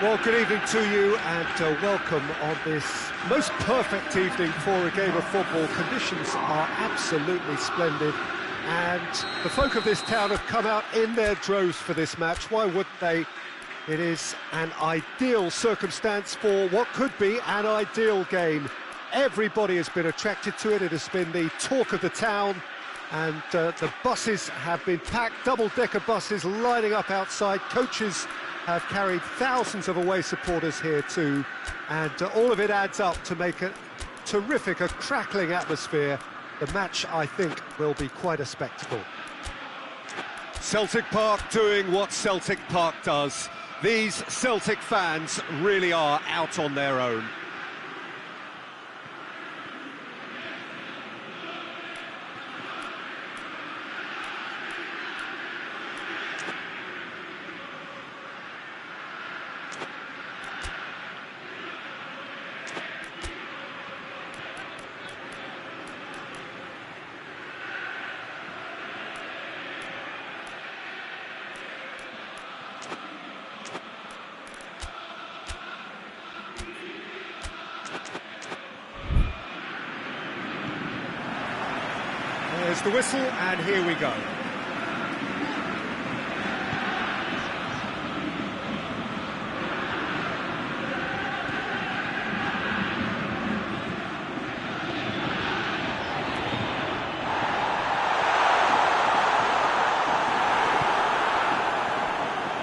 Well, good evening to you and welcome on this most perfect evening for a game of football. Conditions are absolutely splendid and the folk of this town have come out in their droves for this match. Why wouldn't they? It is an ideal circumstance for what could be an ideal game. Everybody has been attracted to it. It has been the talk of the town and the buses have been packed, double-decker buses lining up outside. Coaches have carried thousands of away supporters here too, and all of it adds up to make a terrific, a crackling atmosphere. The match, I think, will be quite a spectacle. Celtic Park doing what Celtic Park does. These Celtic fans really are out on their own. There's the whistle, and here we go.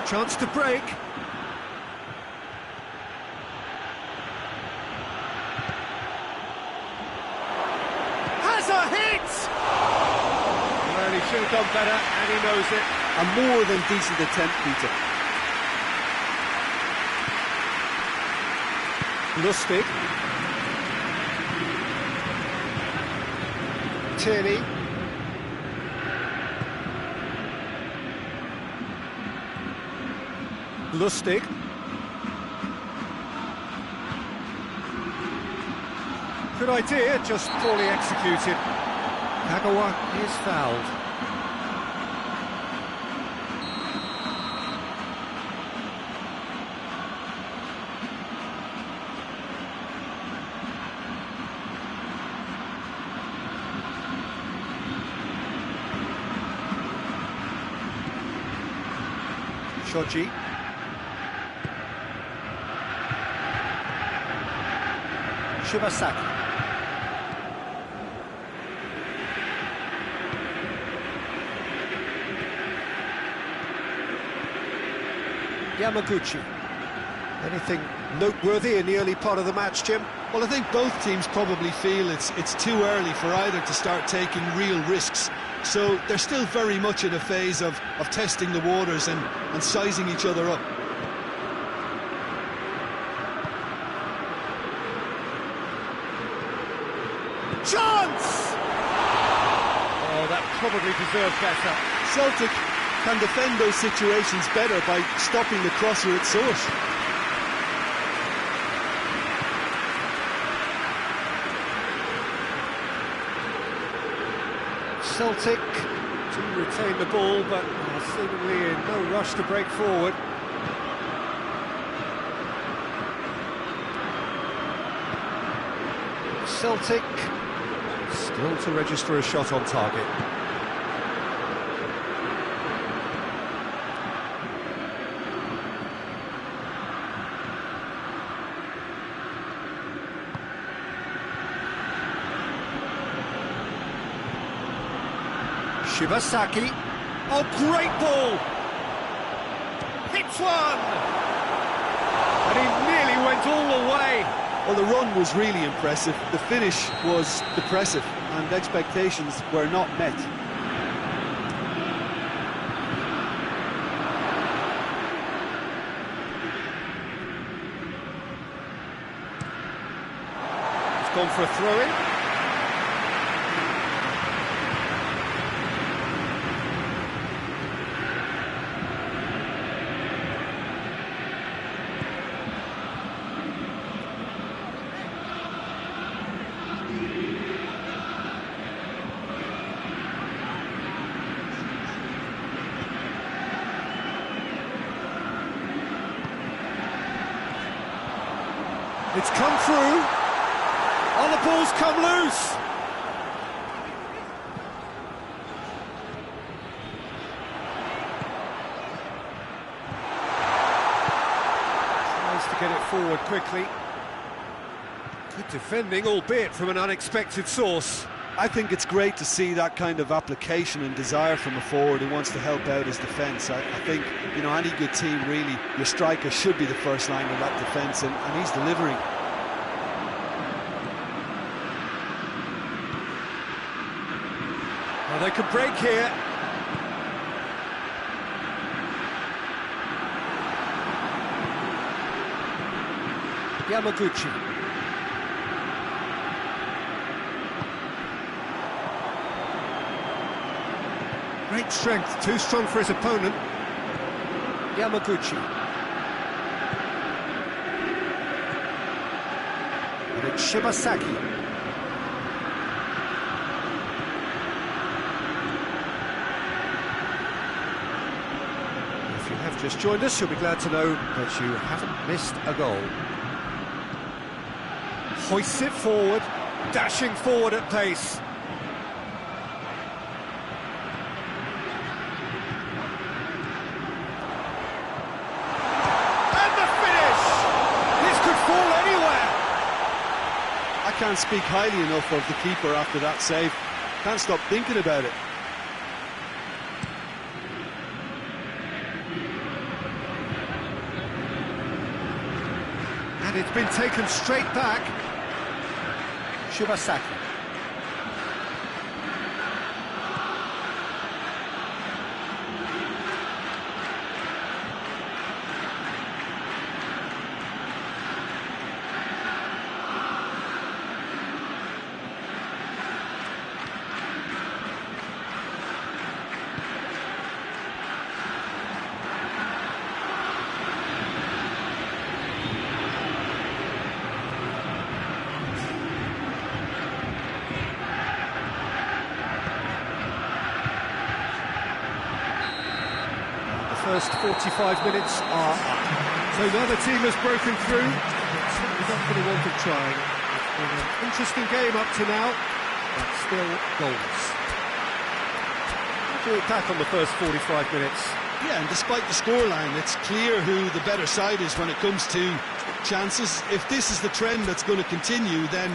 Chance to break. Has a hit! Well, he should have done better, and he knows it. A more than decent attempt, Peter. Lustig. Tierney. Lustig. Good idea, just poorly executed. Kagawa is fouled. Shoji. Shibasaki. Yamaguchi. Anything noteworthy in the early part of the match, Jim? Well, I think both teams probably feel it's too early for either to start taking real risks. So they're still very much in a phase of testing the waters and sizing each other up. Chance! Oh, that probably deserved better. Celtic can defend those situations better by stopping the crosser at source. Celtic to retain the ball, but seemingly in no rush to break forward. Celtic still to register a shot on target. Shibasaki. Oh, great ball! Hits one! And he nearly went all the way. Well, the run was really impressive. The finish was depressive, and expectations were not met. It's gone for a throw-in. It's come through. Oh, the ball's come loose. Tries to get it forward quickly. Good defending, albeit from an unexpected source. I think it's great to see that kind of application and desire from a forward who wants to help out his defence. I think, you know, any good team, really, your striker should be the first line of that defence, and he's delivering. Well, they could break here. Yamaguchi. Great strength, too strong for his opponent. Yamaguchi. And it's Shibasaki. If you have just joined us, you'll be glad to know that you haven't missed a goal. Hoists it forward, dashing forward at pace. Can't speak highly enough of the keeper after that save. Can't stop thinking about it. And it's been taken straight back. Shibasaki. First 45 minutes are up. So neither team has broken through. It's certainly not for the want of trying. It's been an interesting game up to now, but still goals. What do you look back on the first 45 minutes? Yeah, and despite the scoreline, it's clear who the better side is when it comes to chances. If this is the trend that's going to continue, then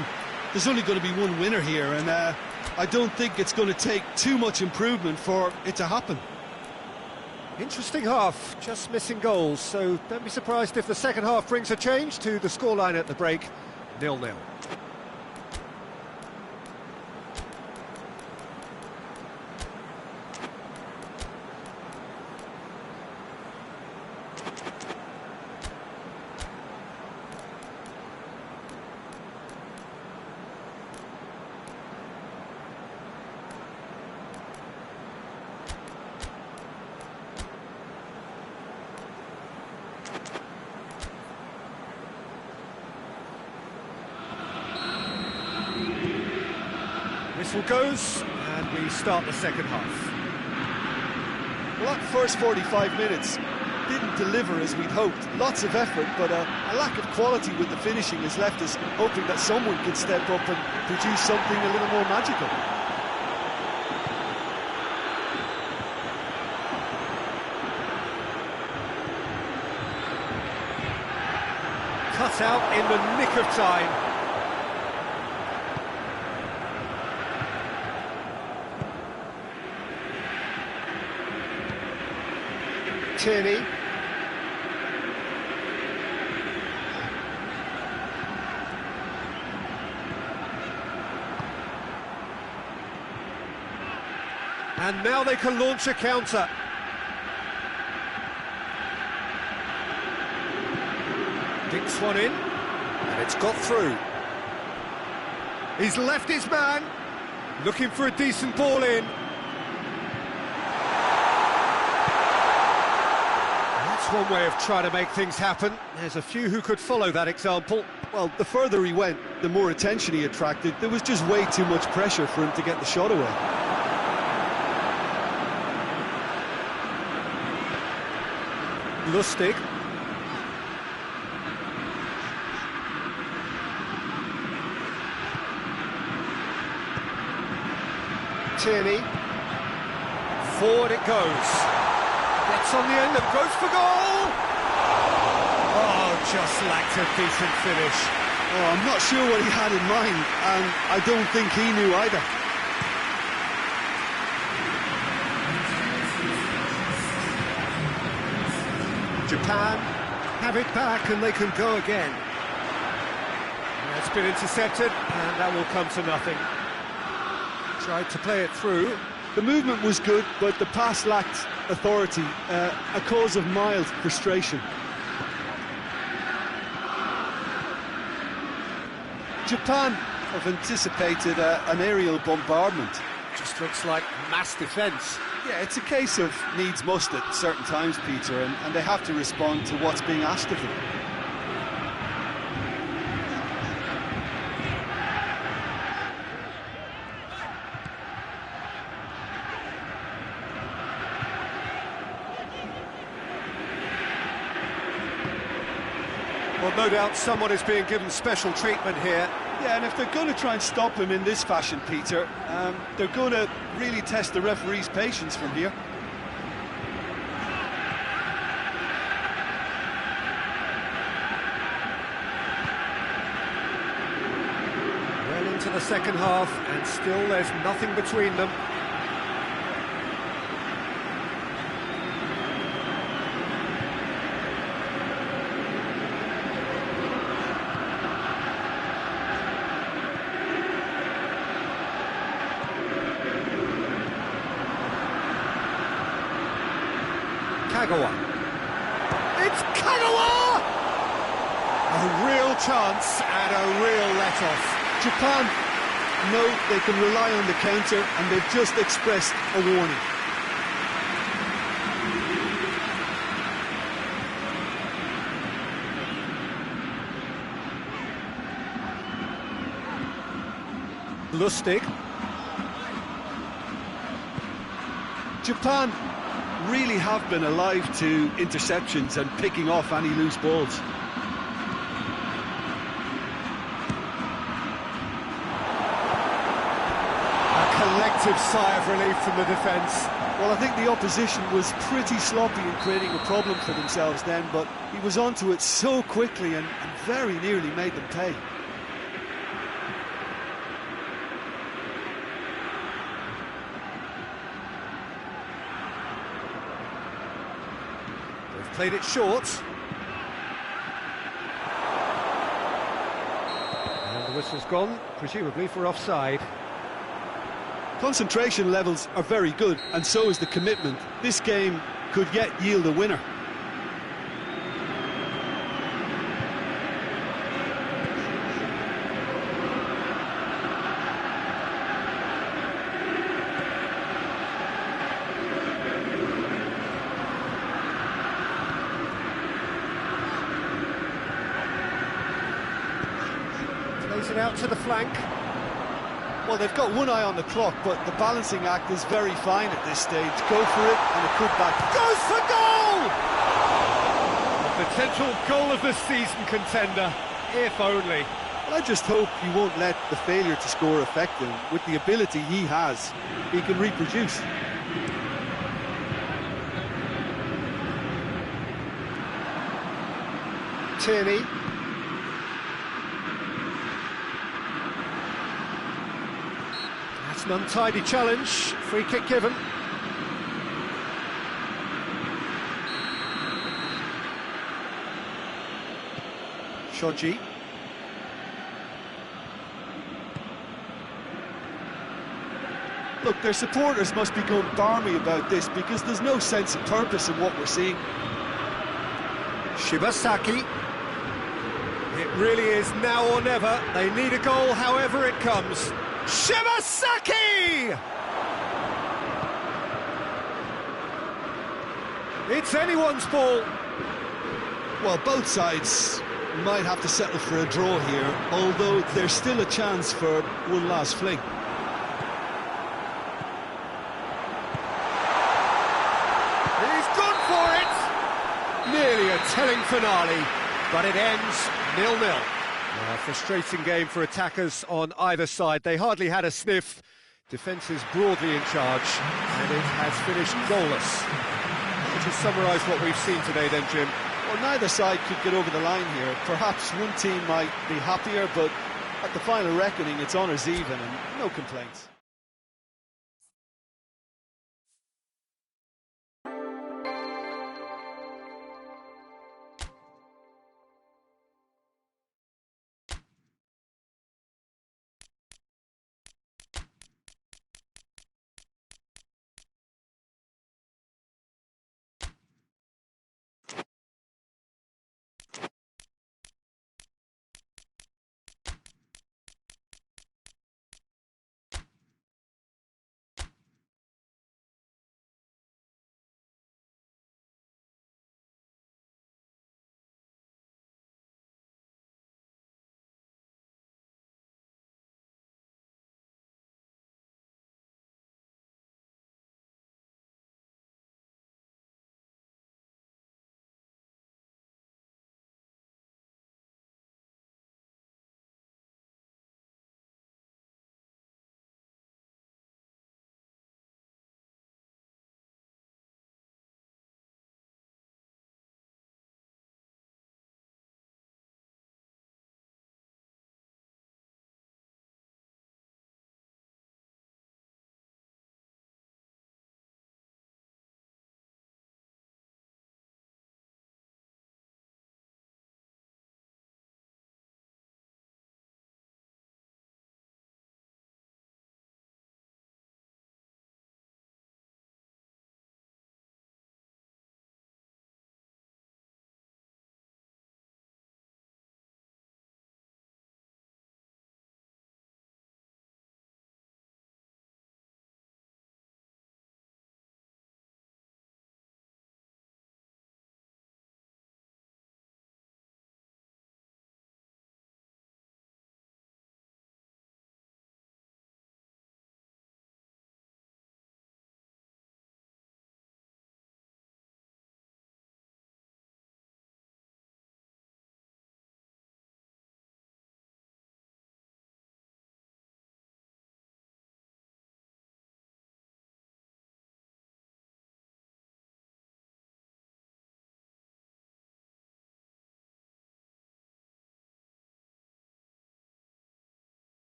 there's only going to be one winner here, and I don't think it's going to take too much improvement for it to happen. Interesting half, just missing goals, so don't be surprised if the second half brings a change to the scoreline at the break, 0-0. Whistle goes, and we start the second half. Well, that first 45 minutes didn't deliver as we'd hoped. Lots of effort, but a lack of quality with the finishing has left us hoping that someone could step up and produce something a little more magical. Cut out in the nick of time. Tierney. And now they can launch a counter. Dinks one in, and it's got through. He's left his man, looking for a decent ball in. One way of trying to make things happen. There's a few who could follow that example. Well, the further he went, the more attention he attracted. There was just way too much pressure for him to get the shot away. Lustig. Tierney. Forward it goes. Gets on the end and goes for goal! Oh, just lacked a decent finish. Oh, I'm not sure what he had in mind, and I don't think he knew either. Japan have it back and they can go again. It's been intercepted and that will come to nothing. Tried to play it through. The movement was good, but the pass lacked authority, a cause of mild frustration. Japan have anticipated an aerial bombardment. Just looks like mass defence. Yeah, it's a case of needs must at certain times, Peter, and they have to respond to what's being asked of them. Well, no doubt someone is being given special treatment here. Yeah, and if they're going to try and stop him in this fashion, Peter, they're going to really test the referee's patience from here. Well into the second half, and still there's nothing between them. Kagawa. It's Kagawa! A real chance and a real let-off. Japan know they can rely on the counter, and they've just expressed a warning. Lustig. Japan really have been alive to interceptions and picking off any loose balls. A collective sigh of relief from the defence. Well, I think the opposition was pretty sloppy in creating a problem for themselves then, but he was onto it so quickly and very nearly made them pay. Played it short. And the whistle's gone, presumably for offside. Concentration levels are very good, and so is the commitment. This game could yet yield a winner. It out to the flank. Well, they've got one eye on the clock, but the balancing act is very fine at this stage. Go for it, and a cutback. Goes for goal! A potential goal of the season contender, if only. Well, I just hope you won't let the failure to score affect him. With the ability he has, he can reproduce. Tierney. An untidy challenge, free kick given. Shoji. Look, their supporters must be going barmy about this because there's no sense of purpose in what we're seeing. Shibasaki. It really is now or never. They need a goal however it comes. Shibasaki! It's anyone's ball. Well, both sides might have to settle for a draw here, although there's still a chance for one last fling. He's gone for it! Nearly a telling finale, but it ends 0-0. A frustrating game for attackers on either side. They hardly had a sniff. Defence is broadly in charge, and it has finished goalless. Which has summarised what we've seen today then, Jim. Well, neither side could get over the line here. Perhaps one team might be happier, but at the final reckoning, it's honours even and no complaints.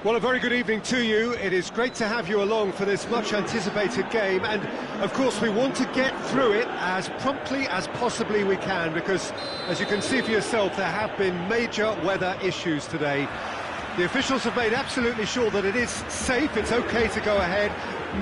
Well, a very good evening to you. It is great to have you along for this much-anticipated game, and of course we want to get through it as promptly as possibly we can, because, as you can see for yourself, there have been major weather issues today. The officials have made absolutely sure that it is safe, it's okay to go ahead.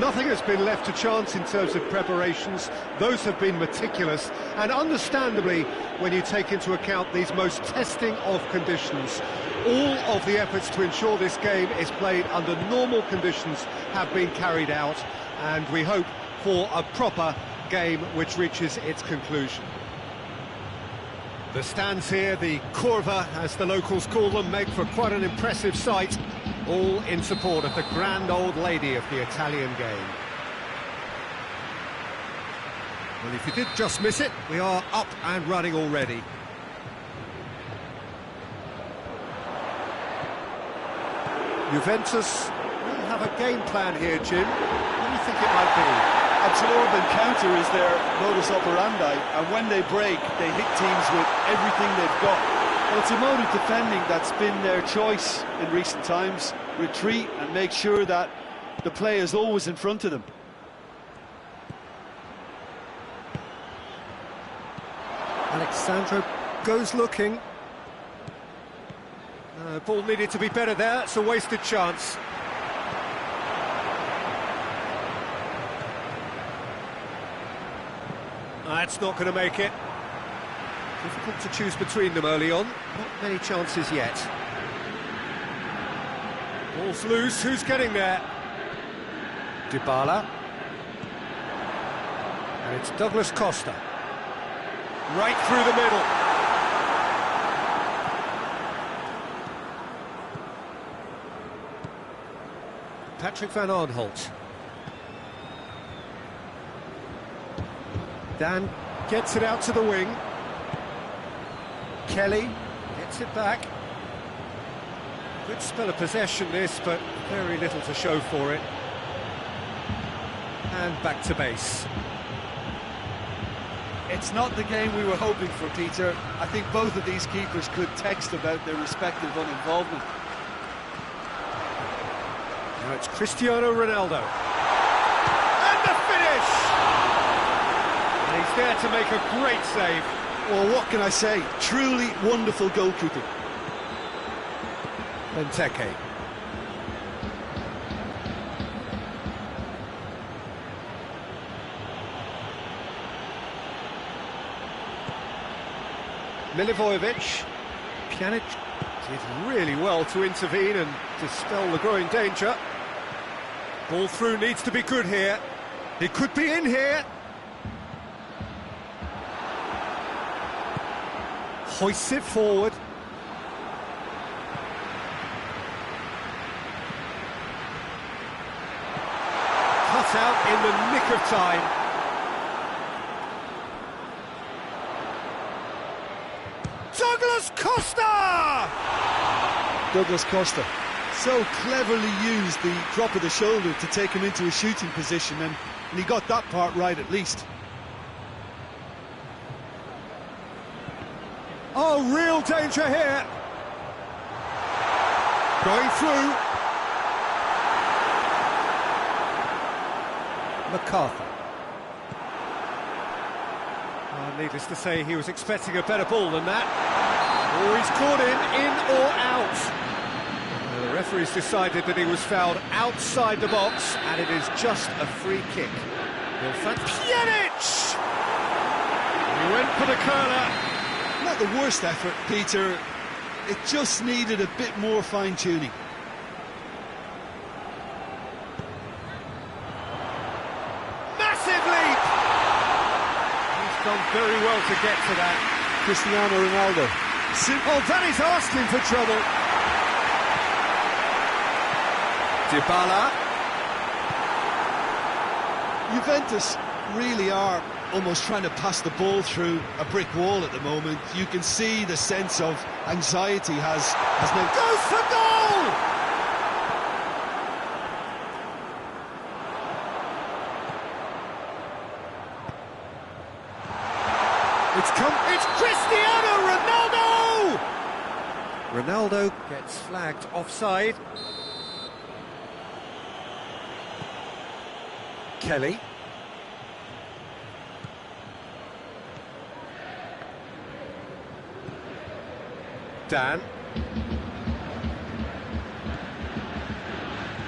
Nothing has been left to chance in terms of preparations. Those have been meticulous, and understandably, when you take into account these most testing of conditions, all of the efforts to ensure this game is played under normal conditions have been carried out, and we hope for a proper game which reaches its conclusion. The stands here, the curva, as the locals call them, make for quite an impressive sight, all in support of the grand old lady of the Italian game. Well, if you did just miss it, we are up and running already. Juventus will have a game plan here, Jim. What do you think it might be? Absorb and counter is their modus operandi, and when they break, they hit teams with everything they've got. Well, it's a mode of defending that's been their choice in recent times. Retreat and make sure that the play is always in front of them. Alexandro goes looking. Ball needed to be better there, it's a wasted chance. That's not going to make it. Difficult to choose between them early on, not many chances yet. Ball's loose, who's getting there? Dybala. And it's Douglas Costa. Right through the middle. Patrick van Aanholt. Dan gets it out to the wing. Kelly gets it back. Good spell of possession this, but very little to show for it. And back to base. It's not the game we were hoping for, Peter. I think both of these keepers could text about their respective uninvolvement. Now it's Cristiano Ronaldo. And the finish! And he's there to make a great save. Well, what can I say? Truly wonderful goalkeeping. Benteke. Milivojevic. Pjanic did really well to intervene and dispel the growing danger. Ball through needs to be good here. It could be in here. Hoists it forward. Cut out in the nick of time. Douglas Costa! Douglas Costa so cleverly used the drop of the shoulder to take him into a shooting position, and he got that part right at least. Oh, real danger here. Going through. McCarthy. Oh, needless to say, he was expecting a better ball than that. Oh, he's caught in or out. The referee's decided that he was fouled outside the box, and it is just a free kick. Pjanic! He went for the curler. Not the worst effort, Peter. It just needed a bit more fine-tuning. Massive leap! He's done very well to get to that. Cristiano Ronaldo. Oh, Danny's asked him for trouble. Dybala. Juventus really are almost trying to pass the ball through a brick wall at the moment. You can see the sense of anxiety has now... Goes for goal! It's Cristiano Ronaldo! Ronaldo gets flagged offside. Kelly. Dan.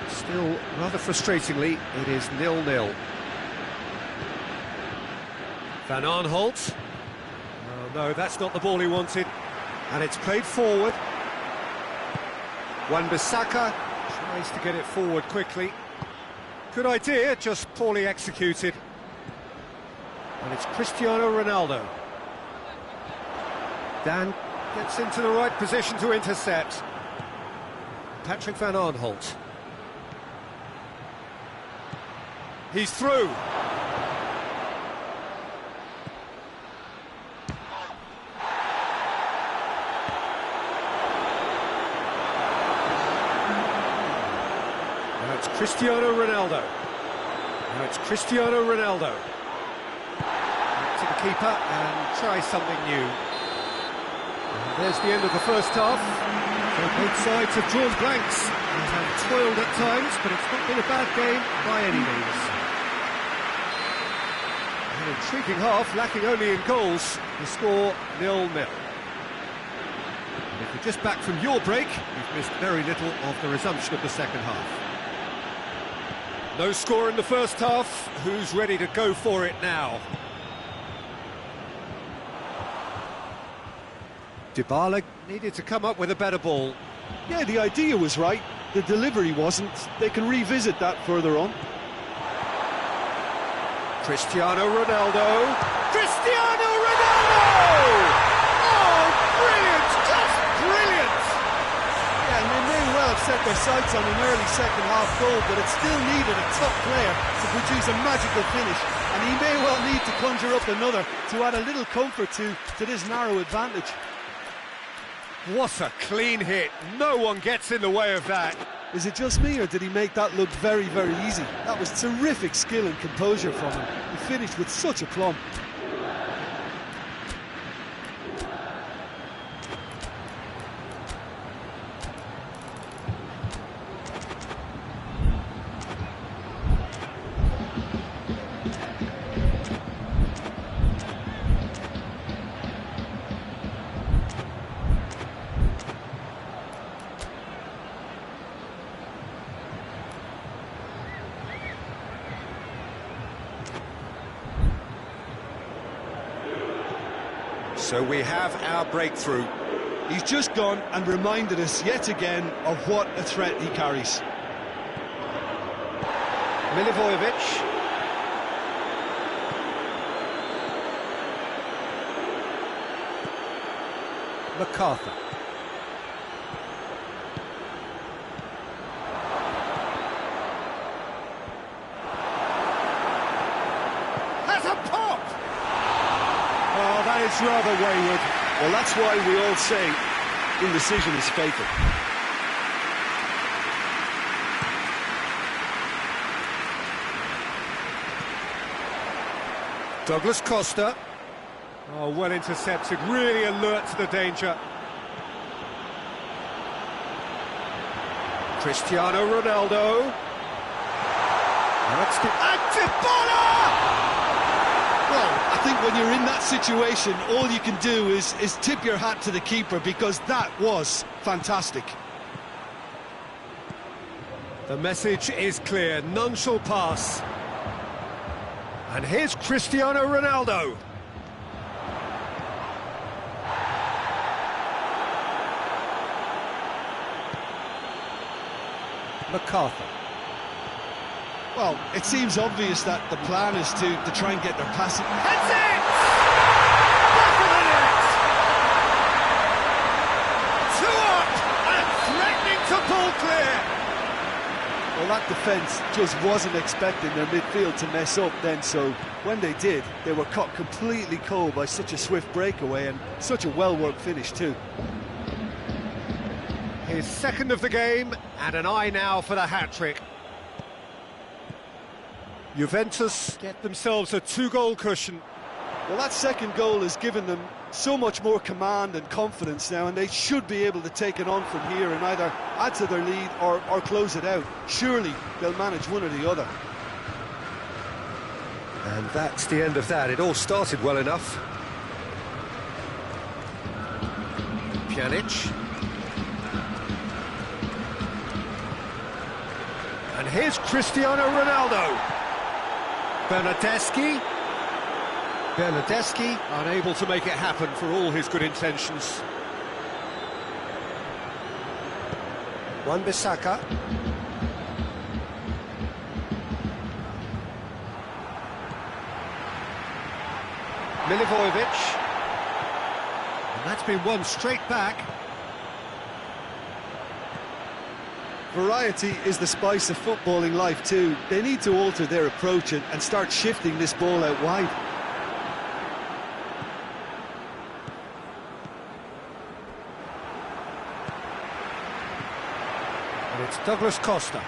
Still, rather frustratingly, it is 0-0. Van Aanholt. Oh, no, that's not the ball he wanted. And it's played forward. Wan-Bissaka tries to get it forward quickly. Good idea, just poorly executed. And it's Cristiano Ronaldo. Dan gets into the right position to intercept. Patrick Van Aanholt. He's through. Now it's Cristiano Ronaldo. Now it's Cristiano Ronaldo. Back to the keeper and try something new. And there's the end of the first half. So both sides have drawn blanks. They have toiled at times, but it's not been a bad game by any means. An intriguing half, lacking only in goals. The score 0-0. And if you're just back from your break, you've missed very little of the resumption of the second half. No score in the first half. Who's ready to go for it now? Dybala needed to come up with a better ball. Yeah, the idea was right, the delivery wasn't. They can revisit that further on. Cristiano Ronaldo! Cristiano Ronaldo! Oh, brilliant! Just brilliant! Yeah, and they may well have set their sights on an early second half goal, but it still needed a top player to produce a magical finish, and he may well need to conjure up another to add a little comfort to this narrow advantage. What a clean hit. No one gets in the way of that. Is it just me, or did he make that look very, very easy? That was terrific skill and composure from him. He finished with such aplomb. So we have our breakthrough. He's just gone and reminded us yet again of what a threat he carries. Milivojevic. MacArthur. Has a pop! Oh, that is rather wayward. Well, that's why we all say indecision is fatal. Douglas Costa. Oh, well intercepted, really alert to the danger. Cristiano Ronaldo. That's Dybala! Well, I think when you're in that situation, all you can do is tip your hat to the keeper, because that was fantastic. The message is clear, none shall pass. And here's Cristiano Ronaldo. MacArthur. Well, it seems obvious that the plan is to try and get their passing. That's it! Back of the net! 2 up and threatening to pull clear. Well, that defence just wasn't expecting their midfield to mess up then, so when they did, they were caught completely cold by such a swift breakaway and such a well-worked finish too. His second of the game, and an eye now for the hat-trick. Juventus get themselves a 2-goal cushion. Well, that second goal has given them so much more command and confidence now, and they should be able to take it on from here and either add to their lead or close it out. Surely they'll manage one or the other. And that's the end of that. It all started well enough. Pjanic. And here's Cristiano Ronaldo. Bernardeschi. Bernardeschi unable to make it happen for all his good intentions. Wan-Bissaka. Milivojevic. And that's been won straight back. Variety is the spice of footballing life too. They need to alter their approach and start shifting this ball out wide. And it's Douglas Costa.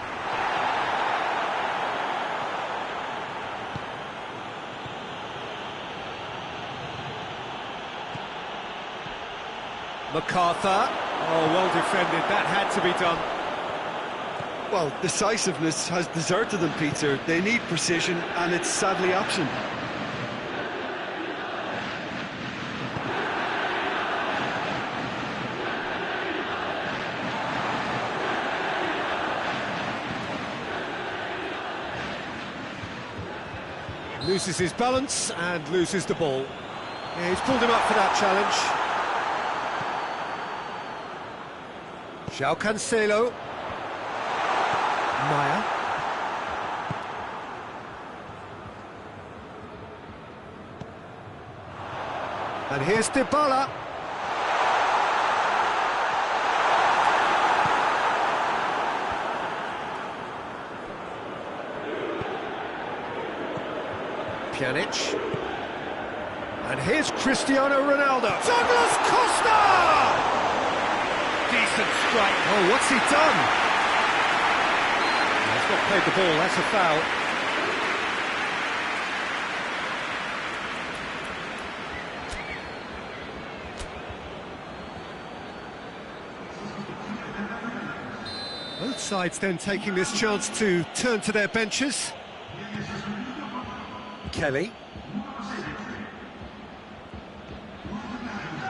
MacArthur. Oh, well defended. That had to be done. Well, decisiveness has deserted them, Peter. They need precision, and it's sadly absent. Loses his balance and loses the ball. Yeah, he's pulled him up for that challenge. João Cancelo. Maya. And here's Dybala. Pjanic. And here's Cristiano Ronaldo. Douglas Costa! Decent strike. Oh, what's he done? He's not played the ball, that's a foul. Both sides then taking this chance to turn to their benches. Kelly.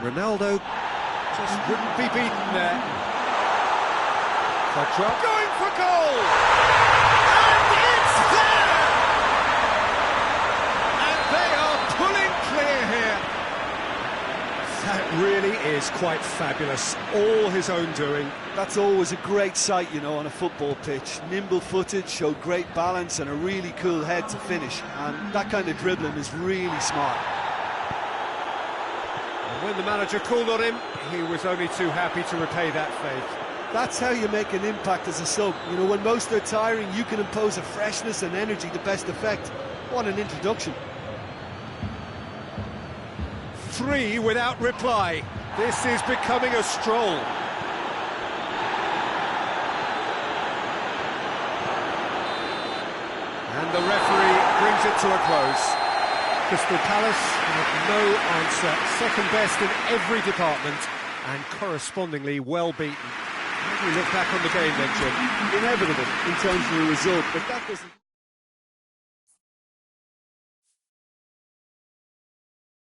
Ronaldo just wouldn't be beaten there. Quadra going for goal! And it's there! And they are pulling clear here. That really is quite fabulous. All his own doing. That's always a great sight, you know, on a football pitch. Nimble-footed, showed great balance and a really cool head to finish. And that kind of dribbling is really smart. And when the manager called on him, he was only too happy to repay that faith. That's how you make an impact as a sub. You know, when most are tiring, you can impose a freshness and energy to best effect. What an introduction. 3 without reply. This is becoming a stroll. And the referee brings it to a close. Crystal Palace have no answer. Second best in every department and correspondingly well beaten. How do you look back on the game then, Jim? Inevitable in terms of the result, but that doesn't...